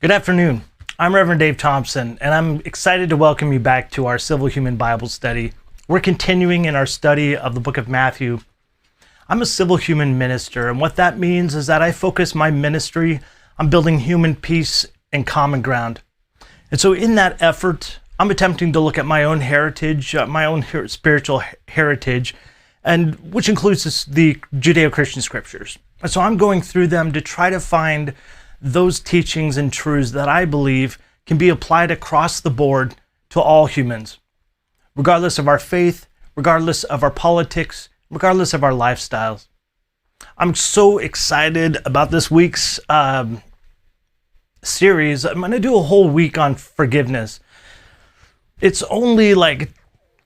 Good afternoon. I'm Rev Dave Thompson, and I'm excited to welcome you back to our Civil Human Bible study. We're continuing in our study of the book of Matthew. I'm a civil human minister, and what that means is that I focus my ministry on building human peace and common ground. And so in that effort, I'm attempting to look at my own heritage, my own spiritual heritage, and which includes the Judeo-Christian scriptures. And so I'm going through them to try to find those teachings and truths that I believe can be applied across the board to all humans, regardless of our faith, regardless of our politics, regardless of our lifestyles. I'm so excited about this week's series. I'm going to do a whole week on forgiveness. It's only like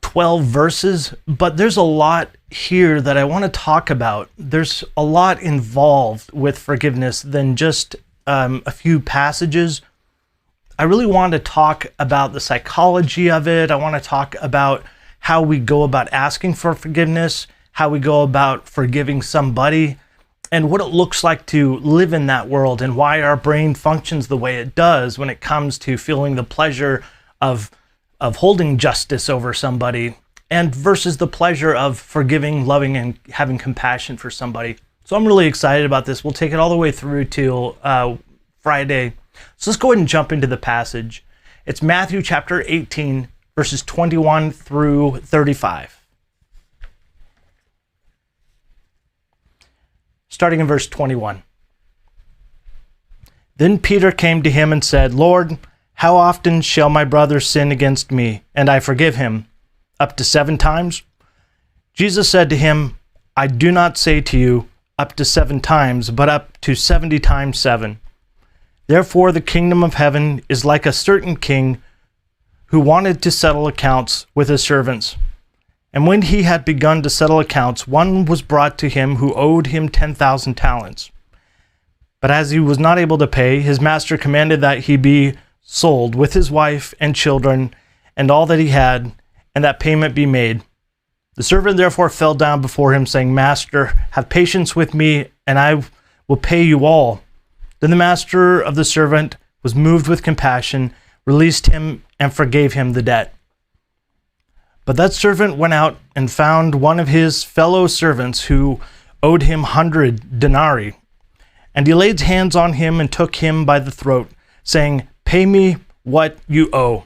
12 verses, but there's a lot here that I want to talk about. There's a lot involved with forgiveness than just a few passages. I really want to talk about the psychology of it. I want to talk about how we go about asking for forgiveness, how we go about forgiving somebody, and what it looks like to live in that world, and why our brain functions the way it does when it comes to feeling the pleasure of holding justice over somebody and versus the pleasure of forgiving, loving, and having compassion for somebody. So I'm really excited about this. We'll take it all the way through till Friday. So let's go ahead and jump into the passage. It's Matthew chapter 18, verses 21 through 35. Starting in verse 21. Then Peter came to him and said, "Lord, how often shall my brother sin against me, and I forgive him? Up to 7 times? Jesus said to him, I do not say to you, up to 7 times, but up to 70 times 7. Therefore the kingdom of heaven is like a certain king who wanted to settle accounts with his servants. And when he had begun to settle accounts, one was brought to him who owed him 10,000 talents. But as he was not able to pay, his master commanded that he be sold with his wife and children and all that he had, and that payment be made. The servant therefore fell down before him, saying, Master, have patience with me, and I will pay you all. Then the master of the servant was moved with compassion, released him, and forgave him the debt. But that servant went out and found one of his fellow servants who owed him 100 denarii. And he laid hands on him and took him by the throat, saying, Pay me what you owe.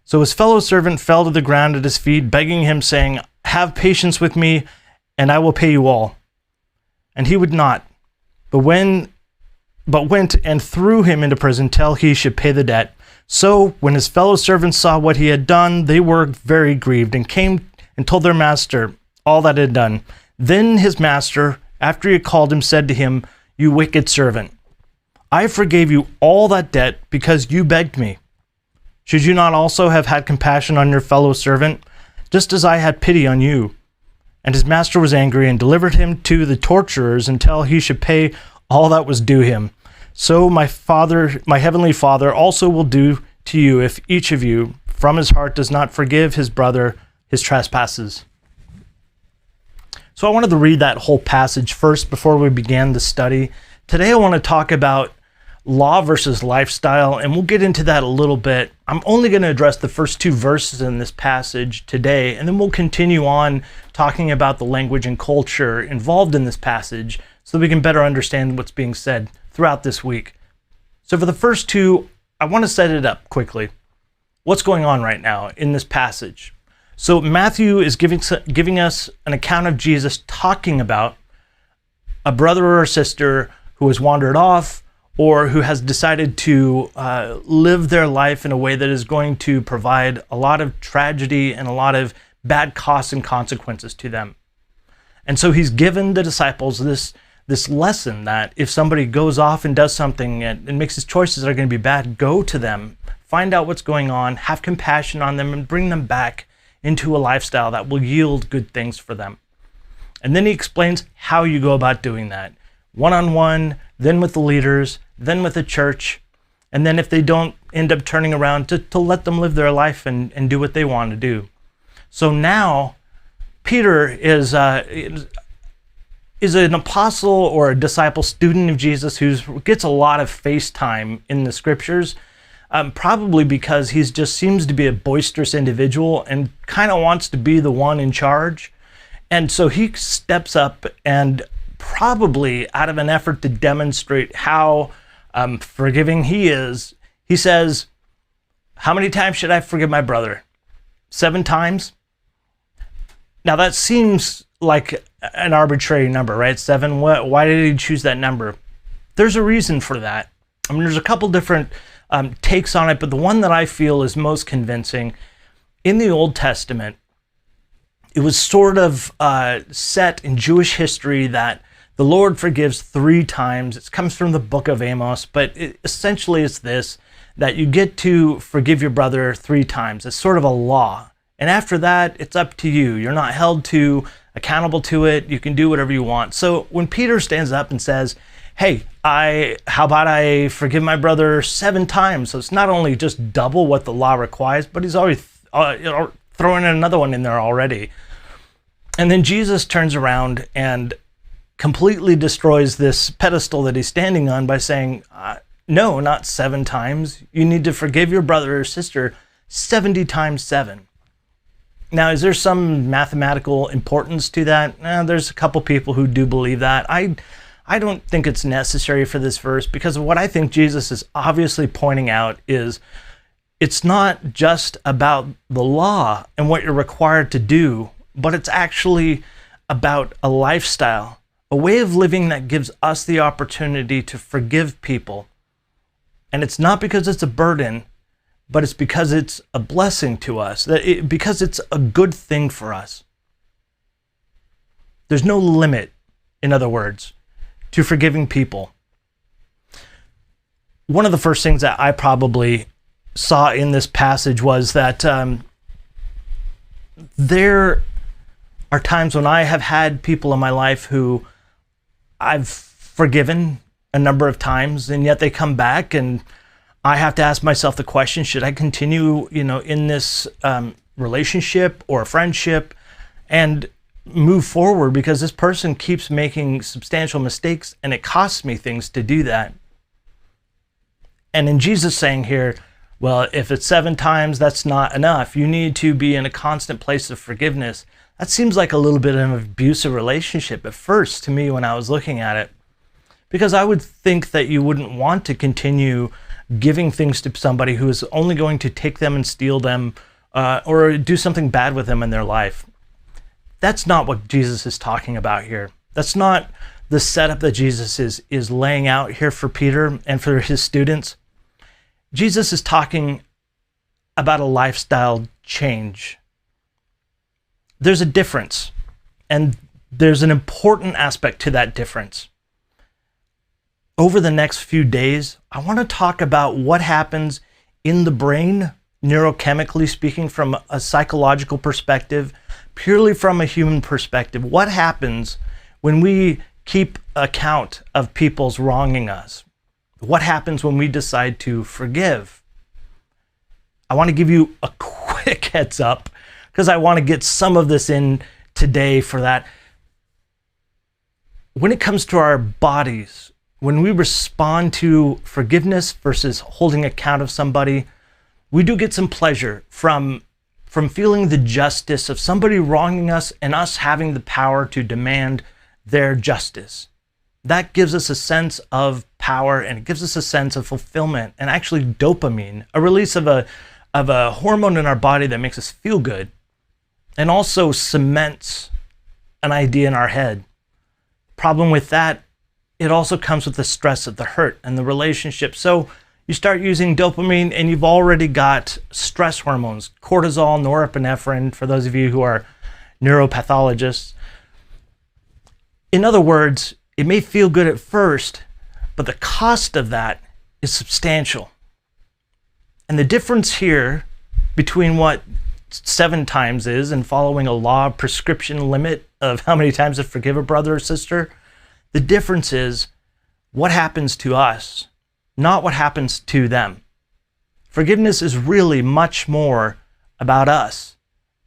So his fellow servant fell to the ground at his feet, begging him, saying, Have patience with me, and I will pay you all. And he would not, but went and threw him into prison till he should pay the debt. So when his fellow servants saw what he had done, they were very grieved, and came and told their master all that he had done. Then his master, after he had called him, said to him, You wicked servant, I forgave you all that debt because you begged me. Should you not also have had compassion on your fellow servant, just as I had pity on you? And his master was angry and delivered him to the torturers until he should pay all that was due him. So my heavenly Father also will do to you if each of you from his heart does not forgive his brother his trespasses." So I wanted to read that whole passage first before we began the study. Today I want to talk about law versus lifestyle, and we'll get into that a little bit. I'm only going to address the first 2 verses in this passage today, and then we'll continue on talking about the language and culture involved in this passage so that we can better understand what's being said throughout this week. So for the first 2, I want to set it up quickly. What's going on right now in this passage? So Matthew is giving us an account of Jesus talking about a brother or a sister who has wandered off, or who has decided to live their life in a way that is going to provide a lot of tragedy and a lot of bad costs and consequences to them. And so he's given the disciples this lesson that if somebody goes off and does something and makes his choices that are going to be bad, go to them, find out what's going on, have compassion on them, and bring them back into a lifestyle that will yield good things for them. And then he explains how you go about doing that. One-on-one, then with the leaders, then with the church, and then if they don't end up turning around, to let them live their life and do what they want to do. So now Peter is is an apostle or a disciple student of Jesus who gets a lot of face time in the scriptures, probably because he just seems to be a boisterous individual and kind of wants to be the one in charge. And so he steps up and probably out of an effort to demonstrate how forgiving he is, he says, how many times should I forgive my brother? 7 times? Now that seems like an arbitrary number, right? 7. Why did he choose that number? There's a reason for that. I mean, there's a couple different takes on it, but the one that I feel is most convincing, in the Old Testament, it was sort of set in Jewish history that the Lord forgives 3 times. It comes from the book of Amos, but essentially it's this, that you get to forgive your brother 3 times. It's sort of a law. And after that, it's up to you. You're not held accountable to it. You can do whatever you want. So when Peter stands up and says, hey, how about I forgive my brother 7 times? So it's not only just double what the law requires, but he's already throwing another one in there already. And then Jesus turns around and completely destroys this pedestal that he's standing on by saying, no, not 7 times. You need to forgive your brother or sister 70 times 7. Now, is there some mathematical importance to that? There's a couple people who do believe that. I don't think it's necessary for this verse, because what I think Jesus is obviously pointing out is it's not just about the law and what you're required to do, but it's actually about a lifestyle, a way of living that gives us the opportunity to forgive people. And it's not because it's a burden, but it's because it's a blessing to us, because it's a good thing for us. There's no limit, in other words, to forgiving people. One of the first things that I probably saw in this passage was that there are times when I have had people in my life who I've forgiven a number of times, and yet they come back, and I have to ask myself the question, should I continue, in this relationship or friendship and move forward, because this person keeps making substantial mistakes and it costs me things to do that. And in Jesus saying here, well, if it's 7 times, that's not enough. You need to be in a constant place of forgiveness. That seems like a little bit of an abusive relationship at first to me when I was looking at it, because I would think that you wouldn't want to continue giving things to somebody who is only going to take them and steal them or do something bad with them in their life. That's not what Jesus is talking about here. That's not the setup that Jesus is laying out here for Peter and for his students. Jesus is talking about a lifestyle change. There's a difference, and there's an important aspect to that difference. Over the next few days, I want to talk about what happens in the brain, neurochemically speaking, from a psychological perspective, purely from a human perspective. What happens when we keep account of people's wronging us? What happens when we decide to forgive? I want to give you a quick heads up, because I want to get some of this in today for that. When it comes to our bodies, when we respond to forgiveness versus holding account of somebody, we do get some pleasure from feeling the justice of somebody wronging us and us having the power to demand their justice. That gives us a sense of power, and it gives us a sense of fulfillment, and actually dopamine, a release of a hormone in our body that makes us feel good and also cements an idea in our head. Problem with that, it also comes with the stress of the hurt and the relationship. So you start using dopamine and you've already got stress hormones, cortisol, norepinephrine, for those of you who are neuropathologists. In other words, it may feel good at first, but the cost of that is substantial. And the difference here between what 7 times is and following a law prescription limit of how many times to forgive a brother or sister, the difference is what happens to us, not what happens to them. Forgiveness is really much more about us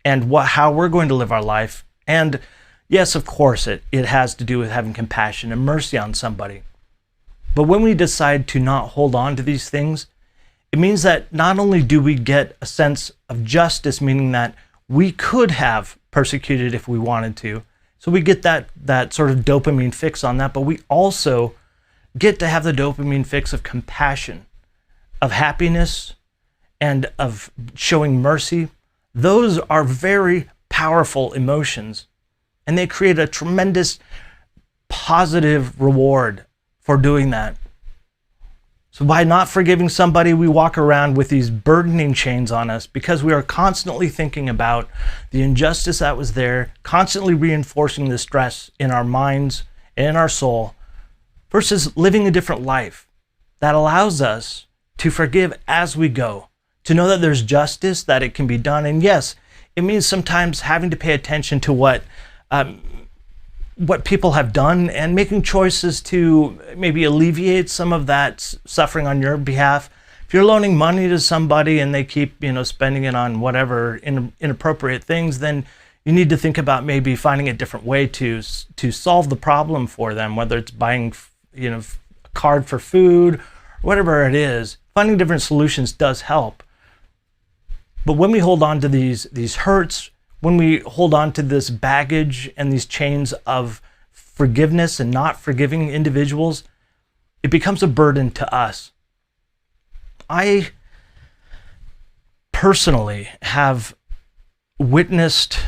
and how we're going to live our life. And Yes, of course, it has to do with having compassion and mercy on somebody. But when we decide to not hold on to these things, it means that not only do we get a sense of justice, meaning that we could have persecuted if we wanted to, so we get that sort of dopamine fix on that, but we also get to have the dopamine fix of compassion, of happiness, and of showing mercy. Those are very powerful emotions, and they create a tremendous positive reward for doing that. So by not forgiving somebody, we walk around with these burdening chains on us because we are constantly thinking about the injustice that was there, constantly reinforcing the stress in our minds and in our soul, versus living a different life that allows us to forgive as we go, to know that there's justice, that it can be done. And yes, it means sometimes having to pay attention to what people have done and making choices to maybe alleviate some of that suffering on your behalf. If you're loaning money to somebody and they keep, spending it on whatever inappropriate things, then you need to think about maybe finding a different way to solve the problem for them, whether it's buying, a card for food, whatever it is. Finding different solutions does help. But when we hold on to these hurts, when we hold on to this baggage and these chains of forgiveness and not forgiving individuals, it becomes a burden to us. I personally have witnessed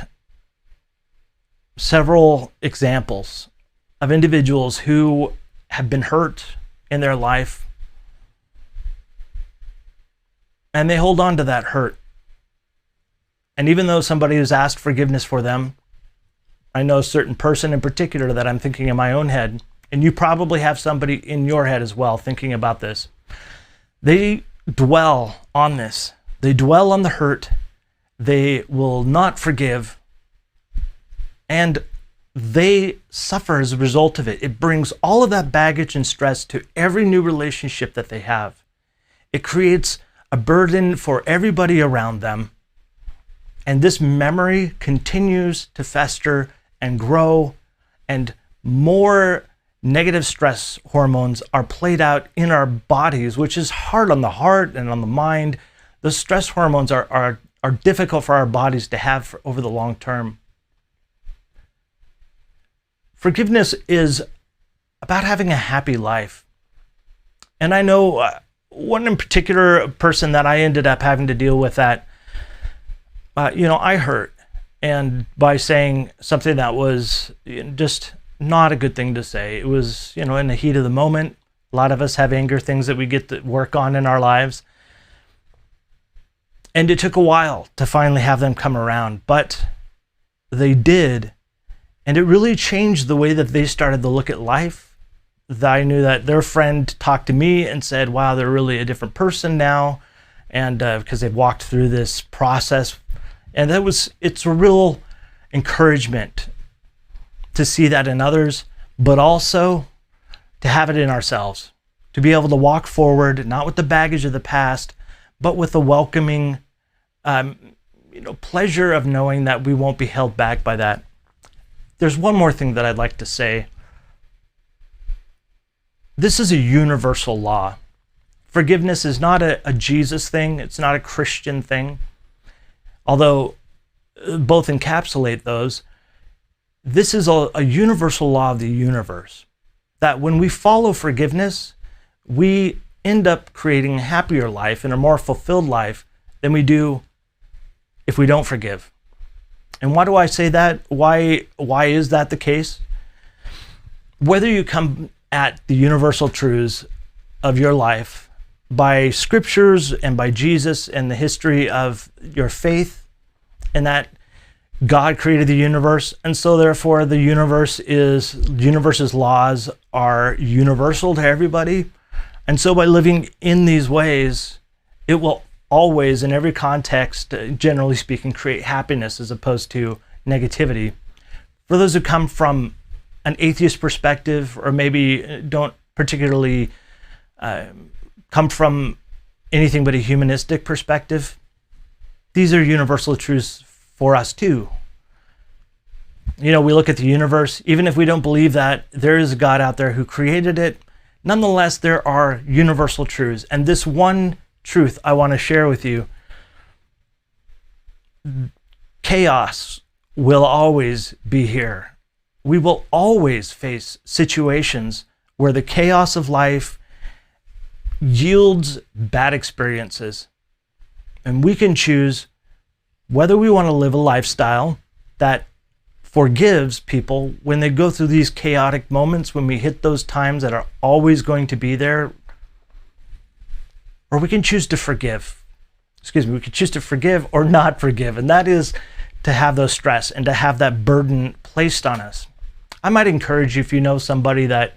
several examples of individuals who have been hurt in their life, and they hold on to that hurt. And even though somebody has asked forgiveness for them, I know a certain person in particular that I'm thinking in my own head, and you probably have somebody in your head as well thinking about this. They dwell on this. They dwell on the hurt. They will not forgive. And they suffer as a result of it. It brings all of that baggage and stress to every new relationship that they have. It creates a burden for everybody around them. And this memory continues to fester and grow, and more negative stress hormones are played out in our bodies, which is hard on the heart and on the mind. The stress hormones are difficult for our bodies to have over the long term. Forgiveness is about having a happy life. And I know one in particular person that I ended up having to deal with that, I hurt. And by saying something that was just not a good thing to say, it was, in the heat of the moment. A lot of us have anger, things that we get to work on in our lives. And it took a while to finally have them come around, but they did. And it really changed the way that they started to look at life. I knew that their friend talked to me and said, wow, they're really a different person now. And because they've walked through this process. And it's a real encouragement to see that in others, but also to have it in ourselves, to be able to walk forward, not with the baggage of the past, but with the welcoming, pleasure of knowing that we won't be held back by that. There's one more thing that I'd like to say. This is a universal law. Forgiveness is not a Jesus thing. It's not a Christian thing. Although both encapsulate those, this is a universal law of the universe, that when we follow forgiveness, we end up creating a happier life and a more fulfilled life than we do if we don't forgive. And why do I say that? Why is that the case? Whether you come at the universal truths of your life by scriptures and by Jesus and the history of your faith, and that God created the universe, and so therefore the universe's laws are universal to everybody. And so by living in these ways, it will always, in every context, generally speaking, create happiness as opposed to negativity. For those who come from an atheist perspective, or maybe don't particularly come from anything but a humanistic perspective, these are universal truths for us too. You know, we look at the universe, even if we don't believe that there is a God out there who created it, nonetheless, there are universal truths. And this one truth I want to share with you: chaos will always be here. We will always face situations where the chaos of life yields bad experiences. And we can choose whether we want to live a lifestyle that forgives people when they go through these chaotic moments, when we hit those times that are always going to be there, or we can choose to forgive. We can choose to forgive or not forgive, and that is to have those stress and to have that burden placed on us. I might encourage you, if you know somebody that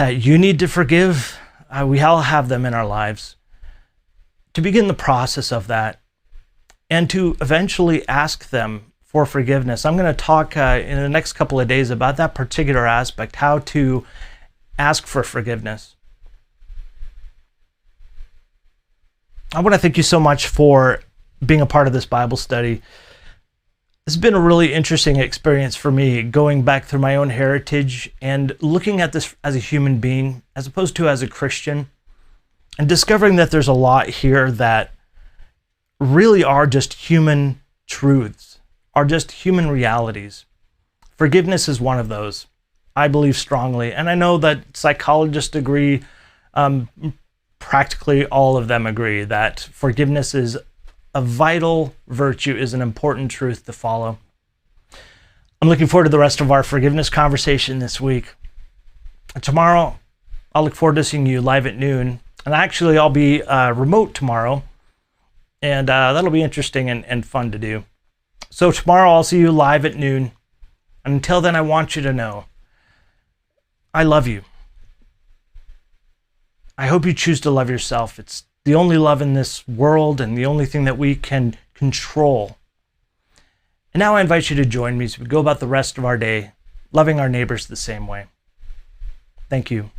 you need to forgive, we all have them in our lives, to begin the process of that and to eventually ask them for forgiveness. I'm going to talk in the next couple of days about that particular aspect, how to ask for forgiveness. I want to thank you so much for being a part of this Bible study. It's been a really interesting experience for me, going back through my own heritage and looking at this as a human being as opposed to as a Christian, and discovering that there's a lot here that really are just human truths, are just human realities. Forgiveness is one of those, I believe strongly. And I know that psychologists agree, practically all of them agree, that forgiveness is a vital virtue, is an important truth to follow. I'm looking forward to the rest of our forgiveness conversation this week. Tomorrow, I'll look forward to seeing you live at noon. And actually, I'll be remote tomorrow. And that'll be interesting and fun to do. So tomorrow I'll see you live at noon. And until then, I want you to know, I love you. I hope you choose to love yourself. It's the only love in this world and the only thing that we can control. And now I invite you to join me as we go about the rest of our day, loving our neighbors the same way. Thank you.